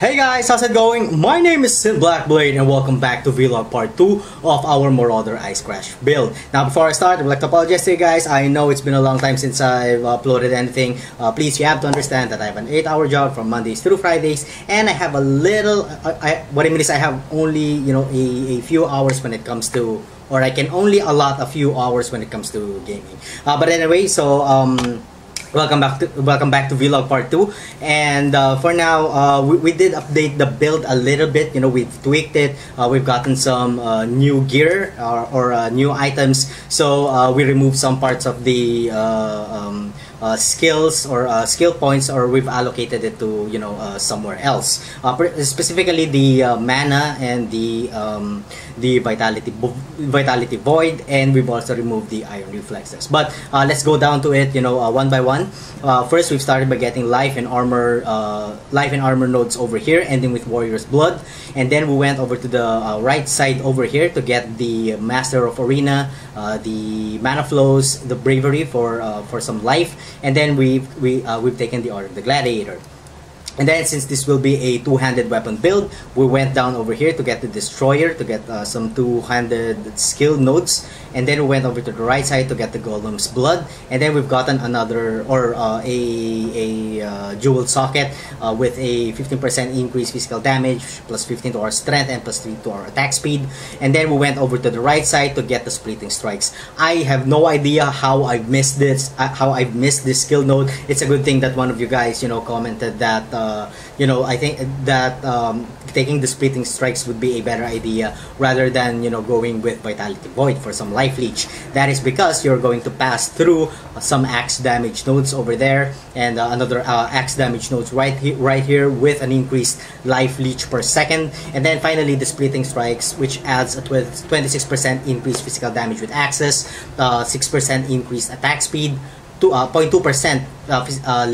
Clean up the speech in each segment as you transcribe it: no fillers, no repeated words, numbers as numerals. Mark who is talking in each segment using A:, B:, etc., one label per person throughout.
A: Hey guys, how's it going? My name is Blackblade and welcome back to Vlog Part 2 of our Marauder Ice Crash Build. Now before I start, I would like to apologize to you guys. I know it's been a long time since I've uploaded anything. Please, you have to understand that I have an 8-hour job from Mondays through Fridays, and I have a little, what I mean is I have only, a few hours when it comes to, or I can only allot a few hours when it comes to gaming. But anyway, welcome back to Vlog Part 2, and for now we did update the build a little bit. We've tweaked it. We've gotten some new gear or new items, so we removed some parts of the skills or skill points, or we've allocated it to somewhere else, specifically the mana and the vitality void, and we've also removed the Iron Reflexes. But let's go down to it one by one. First, we've started by getting life and armor nodes over here, ending with Warrior's Blood, and then we went over to the right side over here to get the Master of Arena, the mana flows, the bravery for some life, and then we've taken the Order of the Gladiator. And then, since this will be a two-handed weapon build, we went down over here to get the Destroyer, to get some two-handed skill nodes, and then we went over to the right side to get the Golem's Blood, and then we've gotten another, or a jewel socket with a 15% increased physical damage, plus 15 to our strength, and plus 3 to our attack speed. And then we went over to the right side to get the Splitting Strikes. I have no idea how I've missed this, skill node. It's a good thing that one of you guys, commented that I think that taking the Splitting Strikes would be a better idea rather than going with Vitality Void for some life leech. That is because you're going to pass through some axe damage nodes over there, and another axe damage nodes right here with an increased life leech per second. And then finally the Splitting Strikes, which adds a 26% increased physical damage with axes, 6% increased attack speed, 0.2%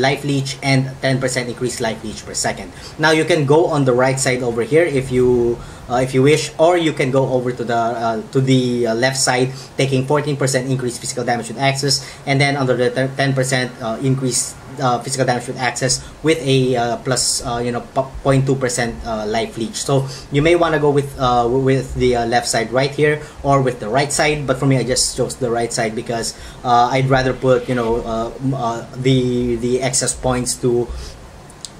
A: life leech, and 10% increased life leech per second. Now you can go on the right side over here if you wish, or you can go over to the left side, taking 14% increased physical damage with axes, and then under the 10% increased physical damage with axes with a plus 0.2% life leech. So you may want to go with the left side right here, or with the right side, but for me I just chose the right side because I'd rather put the excess points to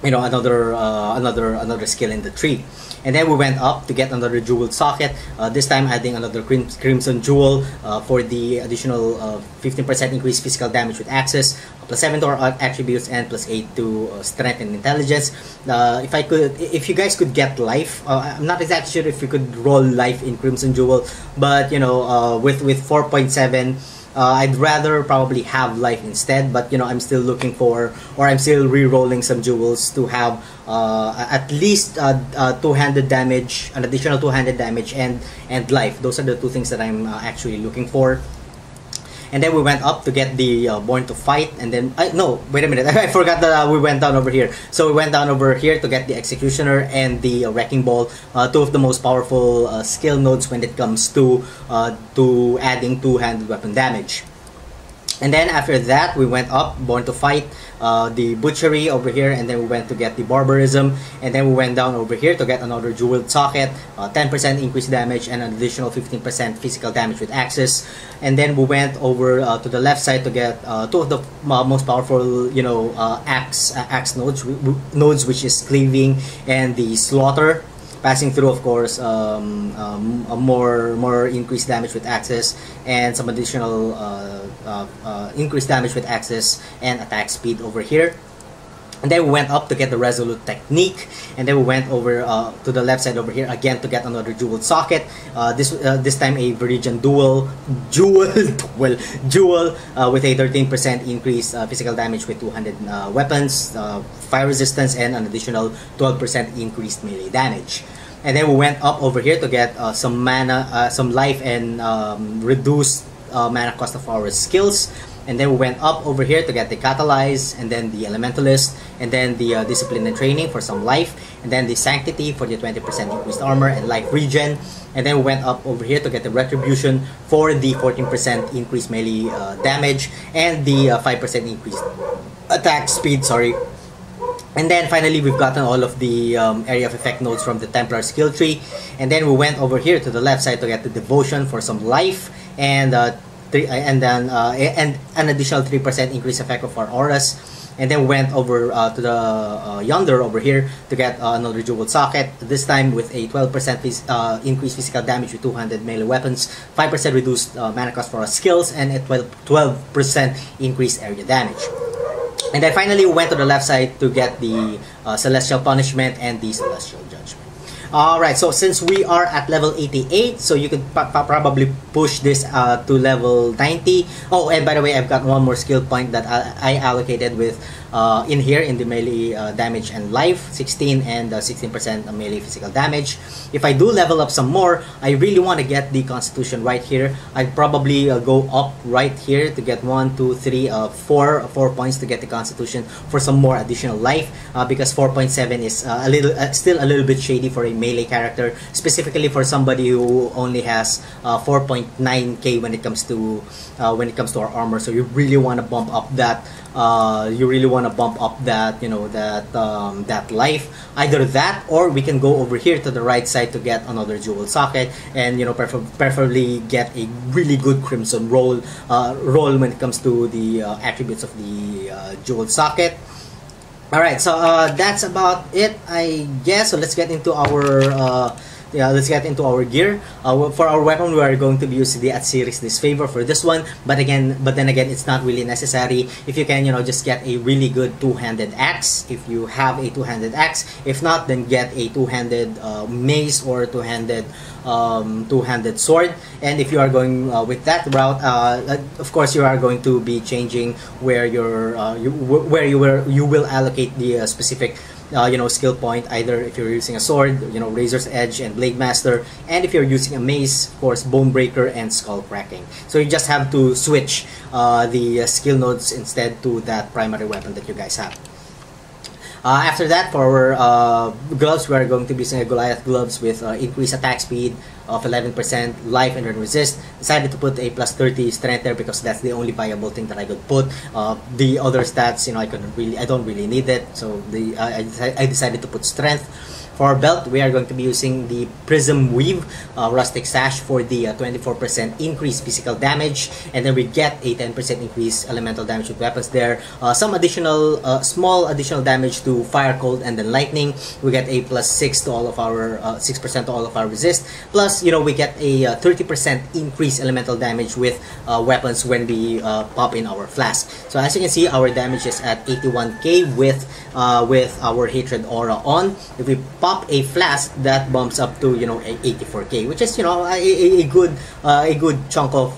A: another skill in the tree. And then we went up to get another jewel socket, this time adding another crimson jewel for the additional 15% increased physical damage with axes, plus 7 to our attributes, and plus 8 to strength and intelligence. If you guys could get life, I'm not exactly sure if you could roll life in crimson jewel, but with 4.7, I'd rather probably have life instead, but I'm still looking for, or I'm still re-rolling some jewels to have at least two-handed damage, an additional two-handed damage, and life. Those are the two things that I'm actually looking for. And then we went up to get the Born to Fight, and then no, wait a minute, I forgot that we went down over here. So we went down over here to get the Executioner and the Wrecking Ball, two of the most powerful skill nodes when it comes to adding two-handed weapon damage. And then after that, we went up, Born to Fight, the Butchery over here, and then we went to get the Barbarism, and then we went down over here to get another Jeweled Socket, 10% increased damage, and an additional 15% physical damage with axes. And then we went over to the left side to get two of the most powerful, axe nodes, which is Cleaving and the Slaughter. Passing through, of course, a more increased damage with axes, and some additional increased damage with axes and attack speed over here. And then we went up to get the Resolute Technique, and then we went over to the left side over here again to get another Jeweled Socket. This time a Viridian Jewel with a 13% increased physical damage with 200 weapons, fire resistance, and an additional 12% increased melee damage. And then we went up over here to get some mana, some life, and reduced mana cost of our skills. And then we went up over here to get the Catalyze, and then the Elementalist, and then the Discipline and Training for some life, and then the Sanctity for the 20% increased armor and life regen. And then we went up over here to get the Retribution for the 14% increased melee damage, and the 5% increased attack speed, sorry. And then finally, we've gotten all of the area of effect nodes from the Templar skill tree. And then we went over here to the left side to get the Devotion for some life, and then an additional 3% increase effect of our auras. And then we went over to the yonder over here to get another Jewel Socket, this time with a 12% increased physical damage with 200 melee weapons, 5% reduced mana cost for our skills, and a 12% increased area damage. And then finally, we went to the left side to get the Celestial Punishment and the Celestial Judgment. Alright, so since we are at level 88, so you could probably push this to level 90. Oh, and by the way, I've got one more skill point that I allocated with in here in the melee damage and life, 16 and 16% melee physical damage. If I do level up some more, I really want to get the Constitution right here. I'd probably go up right here to get 1, 2, 3, 4 points to get the Constitution for some more additional life, because 4.7 is still a little bit shady for a melee character, specifically for somebody who only has 4.9k when it comes to our armor. So you really want to bump up that. That life. Either that, or we can go over here to the right side to get another Jewel Socket, and preferably get a really good Crimson roll when it comes to the attributes of the Jewel Socket. Alright, so that's about it, I guess. So let's get into our gear. For our weapon, we are going to be using the Atsiris Disfavor for this one, but then again, it's not really necessary. If you can, just get a really good two-handed axe, if you have a two-handed axe. If not, then get a two-handed mace or two-handed sword. And if you are going with that route, of course, you are going to be changing where you will allocate the specific skill point, either if you're using a sword, Razor's Edge and Blade Master, and if you're using a mace, of course, Bonebreaker and Skull Cracking. So you just have to switch the skill nodes instead to that primary weapon that you guys have. After that, for our gloves, we are going to be using a Goliath gloves with increased attack speed of 11%, life, and resist. Decided to put a plus 30 strength there because that's the only viable thing that I could put. The other stats, I don't really need it, so I decided to put strength. For our belt, we are going to be using the Prism Weave Rustic Sash for the 24% increased physical damage, and then we get a 10% increased elemental damage with weapons there. Some additional, small additional damage to Fire, Cold, and then Lightning. We get a plus 6% to all of our resist. Plus, we get a 30% increased elemental damage with weapons when we pop in our flask. So as you can see, our damage is at 81k with our Hatred Aura on. If we pop a flask, that bumps up to 84k, which is a good chunk of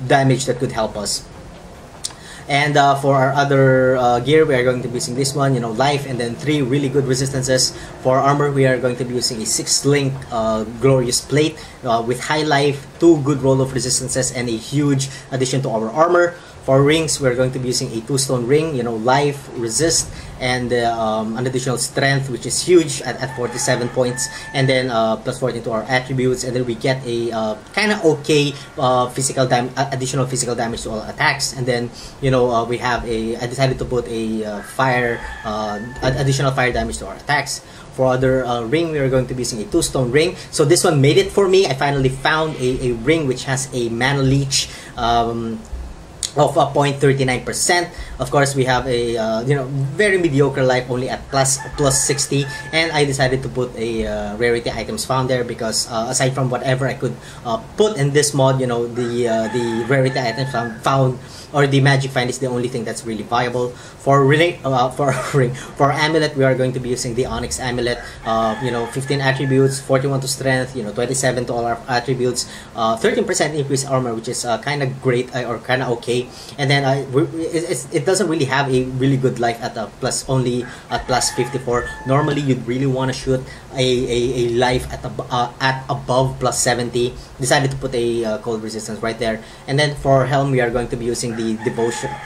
A: damage that could help us. And for our other gear, we are going to be using this one, life, and then 3 really good resistances. For armor, we are going to be using a 6-link glorious plate with high life, 2 good roll of resistances, and a huge addition to our armor. For rings, we're going to be using a 2-stone ring, life, resist, and an additional strength, which is huge at 47 points, and then plus 14 to our attributes, and then we get a kind of okay additional physical damage to all attacks. And then we have I decided to put a additional fire damage to our attacks. For other ring, we are going to be using a 2-stone ring. So this one made it for me. I finally found a ring which has a mana leech of 0.39%. Of course, we have a very mediocre life, only at plus 60, and I decided to put a rarity items found there because aside from whatever I could put in this mod, the rarity items found or the magic find is the only thing that's really viable. For amulet, we are going to be using the Onyx amulet. 15 attributes, 41 to strength, 27 to all our attributes, 13% increased armor, which is kind of great or kind of okay. And then it doesn't really have a really good life at only at plus 54. Normally, you'd really want to shoot a life at above plus 70. Decided to put a cold resistance right there. And then for helm, we are going to be using the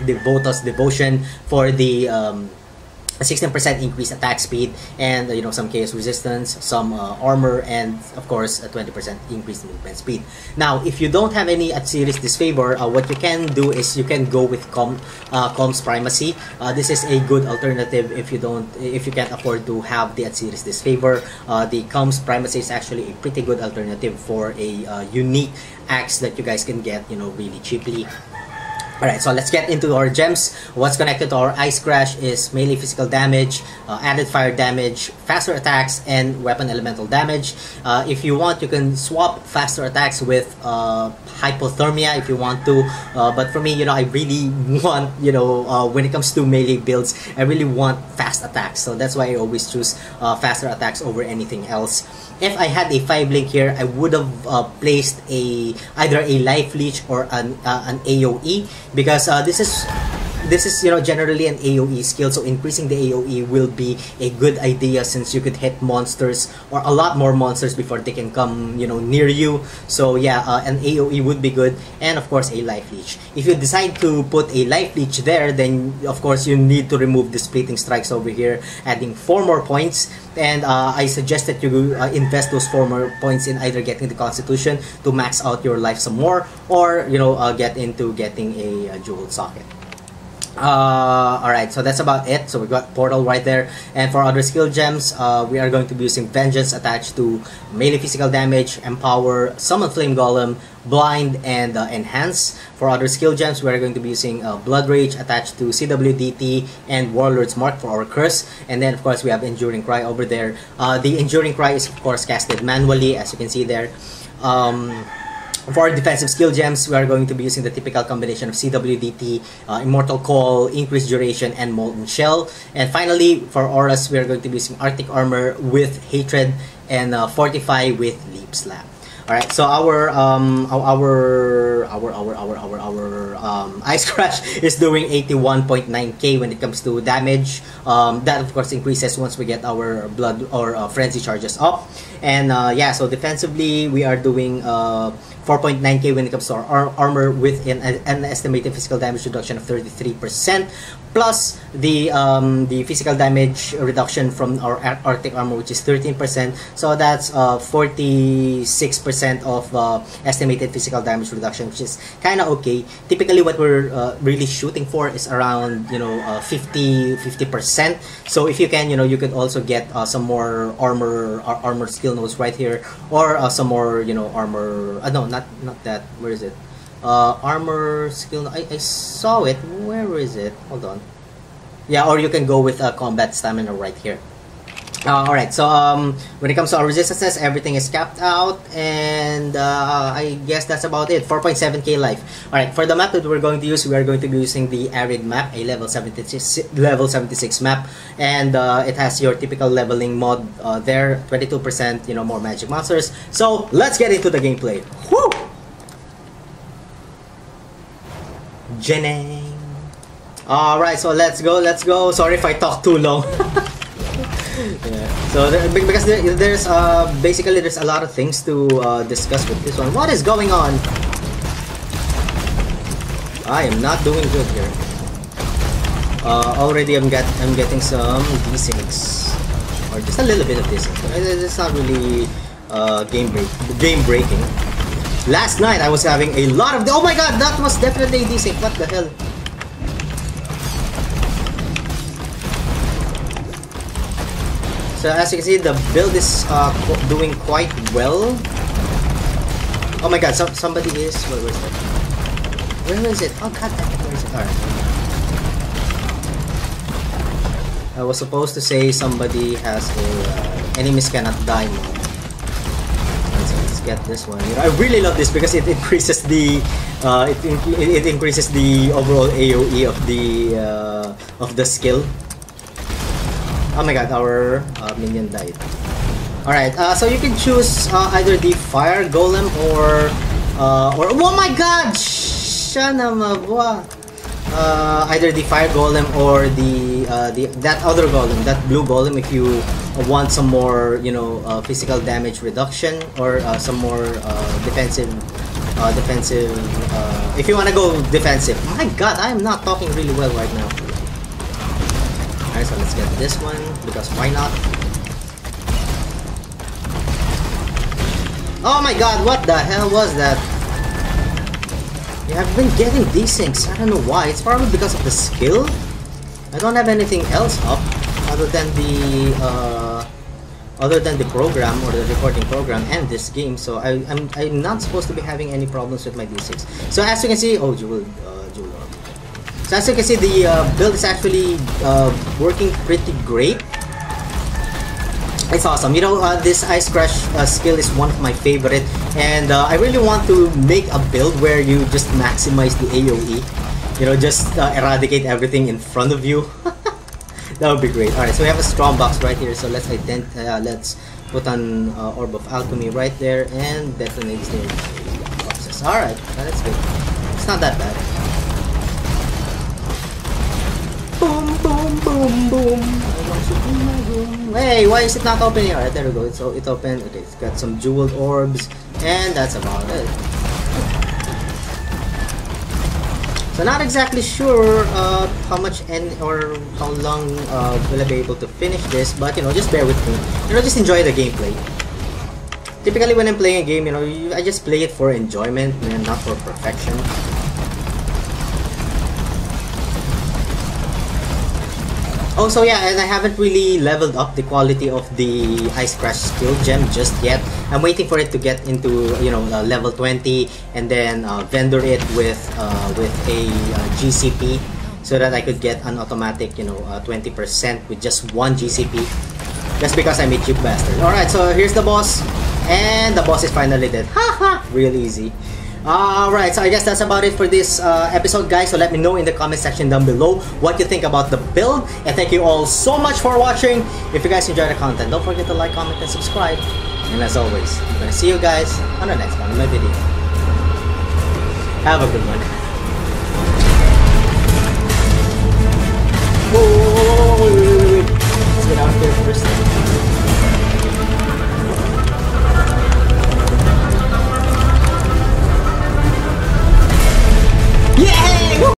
A: Devotus Devotion for the a 16% increased attack speed, and some chaos resistance, some armor, and of course a 20% increased movement speed. Now, if you don't have any at series disfavor, what you can do is you can go with Calm's Primacy. This is a good alternative if you can't afford to have the at series disfavor. The Calm's Primacy is actually a pretty good alternative for a unique axe that you guys can get really cheaply. Alright, so let's get into our gems. What's connected to our Ice Crash is melee physical damage, added fire damage, faster attacks, and weapon elemental damage. If you want, you can swap faster attacks with hypothermia if you want to. But for me, I really want, when it comes to melee builds, I really want fast attacks. So that's why I always choose faster attacks over anything else. If I had a 5-link here, I would have placed either a life leech or an AoE, because this is generally an AoE skill, so increasing the AoE will be a good idea, since you could hit monsters or a lot more monsters before they can come near you. So yeah, an AoE would be good, and of course a life leech. If you decide to put a life leech there, then of course you need to remove the splitting strikes over here, adding 4 more points. And I suggest that you invest those 4 more points in either getting the Constitution to max out your life some more, or get into getting a jeweled socket. Alright, so that's about it. So we got Portal right there. And for other skill gems, we are going to be using Vengeance attached to melee physical damage, Empower, Summon Flame Golem, Blind, and Enhance. For other skill gems, we are going to be using Blood Rage attached to CWDT and Warlord's Mark for our curse. And then of course we have Enduring Cry over there. The Enduring Cry is of course casted manually, as you can see there. For our defensive skill gems, we are going to be using the typical combination of CWDT, Immortal Call, Increased Duration, and Molten Shell. And finally, for auras, we are going to be using Arctic Armor with Hatred and Fortify with Leap Slap. Alright, so our Ice Crash is doing 81.9k when it comes to damage. That of course increases once we get our blood or frenzy charges up. And yeah, so defensively we are doing 4.9k when it comes to our armor, with an estimated physical damage reduction of 33%, plus the physical damage reduction from our Arctic Armor, which is 13%. So that's 46% of estimated physical damage reduction, which is kind of okay. Typically what we're really shooting for is around 50%. So if you can, you could also get some more armor skill nodes right here, or some more armor, no, not that, where is it? Armor skill, I saw it, where is it? Hold on. Yeah, or you can go with combat stamina right here. Alright, so when it comes to our resistances, everything is capped out, and I guess that's about it. 4.7k life. Alright, for the map that we're going to use, we are going to be using the Arid map, a level 76 map, and it has your typical leveling mod there, 22% more magic monsters. So let's get into the gameplay. Woo! Jenny. Alright, so let's go. Sorry if I talk too long. Yeah. So because there's basically there's a lot of things to discuss with this one. What is going on? I am not doing good here. Already I'm getting some D6, or just a little bit of D6. It's not really game breaking. Last night I was having a lot of. Oh my god, that was definitely a D6. What the hell? So as you can see, the build is doing quite well. Oh my god, somebody is... Where is it? Where is it? Oh god, where is it? Alright. I was supposed to say somebody has a... enemies cannot die mode. So let's get this one. I really love this because it increases the... it increases the overall AoE of the skill. Oh my god, our minion died. Alright, so you can choose either the fire golem or oh my god! Either the fire golem or that other golem, that blue golem, if you want some more physical damage reduction, or some more defensive if you want to go defensive. My god, I am not talking really well right now. Alright, so let's get this one, because why not? Oh my god, what the hell was that? Yeah, I've been getting these things, I don't know why. It's probably because of the skill. I don't have anything else up other than the program or the recording program and this game, so I'm not supposed to be having any problems with my D6. So as you can see, oh, Jewel Orb. So as you can see, the build is actually working pretty great. It's awesome. You know, this Ice Crash skill is one of my favorite, and I really want to make a build where you just maximize the AoE. You know, just eradicate everything in front of you. That would be great. Alright, so we have a strong box right here, so let's put an Orb of Alchemy right there and detonate the boxes. Alright, that's good. It's not that bad. Boom, boom, boom, boom. I want you in my room. Hey, why is it not opening? Alright, there we go. So it opened. Okay, it's got some jeweled orbs, and that's about it. So not exactly sure how much or how long will I be able to finish this, but you know, just bear with me. You know, just enjoy the gameplay. Typically, when I'm playing a game, you know, I just play it for enjoyment and not for perfection. Also, yeah, and I haven't really leveled up the quality of the Ice Crash skill gem just yet. I'm waiting for it to get into, you know, level 20 and then vendor it with a GCP so that I could get an automatic, you know, 20% with just one GCP. Just because I'm a cheap bastard. Alright, so here's the boss, and the boss is finally dead. Haha, real easy. Alright, so I guess that's about it for this episode, guys. So let me know in the comment section down below what you think about the build. And thank you all so much for watching. If you guys enjoy the content, don't forget to like, comment, and subscribe. And as always, I'm gonna see you guys on the next one of my video. Have a good one. Whoa, wait. Let's get out there first.